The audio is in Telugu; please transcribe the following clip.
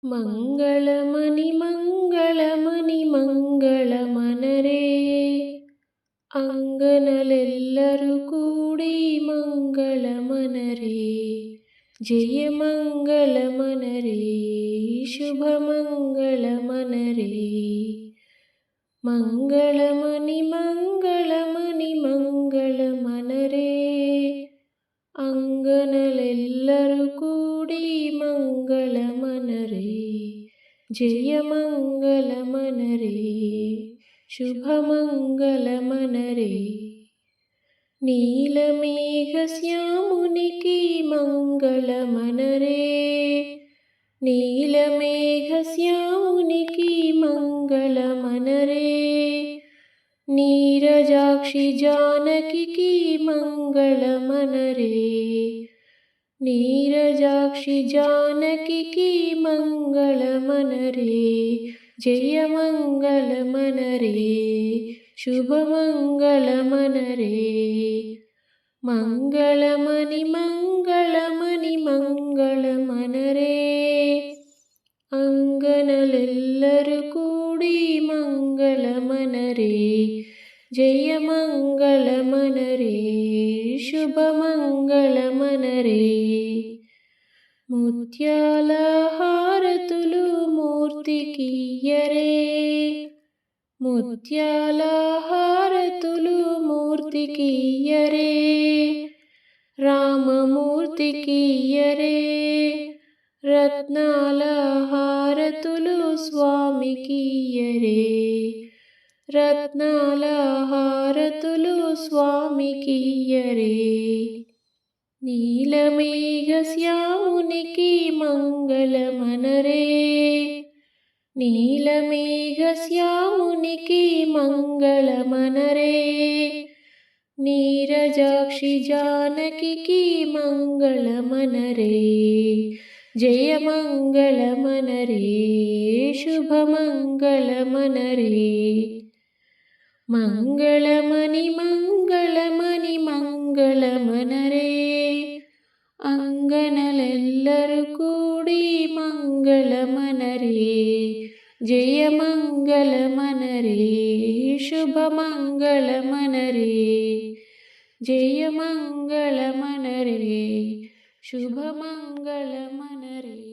ಮಂಗಳಮನಿ ಮಂಗಳಮನಿ ಮಂಗಳಮನರೇ ಅಂಗನಲೆಲ್ಲರೂ ಕೂಡಿ ಮಂಗಳಮನರೇ ಜಯ ಮಂಗಳಮನರೇ ಶುಭ ಮಂಗಳಮನರೇ ಮಂಗಳಮನಿ ಮಂಗಳಮನಿ ಮಂಗಳಮನರೇ ಅಂಗನಲೆಲ್ಲರೂ ಕೂಡಿ ಮಂಗಳಮನರೇ ಜಯ ಮಂಗಳಮನರೇ ಶುಭ ಮಂಗಳಮನರೇ నీలమేఘశ్యామునికి మంగళమనరే నీలమేఘశ్యామునికి మంగళమనరే నీరజాక్షి జానకికి మంగళమనరే నీరజాక్షి జానకికి మంగళమనరే జయ మంగళమనరే శుభ మంగళమనరే మంగళమని మంగళమని మంగళమనరే అంగనలెల్లರೂ కూడి మంగళమనరే జయ మంగళమనరే శుభ మంగళమనరే ముత్యాల హారతులు మూర్తికియ్యరే ముత్యాల హారతులు మూర్తికియ్యరే రామమూర్తికియ్యరే రత్నాల హారతులు స్వామికియ్యరే రత్నాల హారతులు స్వామికియ్యరే నీలమేఘశ్యామునికి మంగళమనరే నీలమేఘశ్యామునికి మంగళమనరే నీరజాక్షి జానకికి మంగళమనరే జయ మంగళమనరే శుభ మంగళమనరే మంగళమని మంగళమని మంగళమనరే అంగనలెల్లರೂ కూడి మంగళమనరే జయ మంగళమనరే శుభ మంగళమనరే జయ మంగళమనరే శుభ మంగళమనరే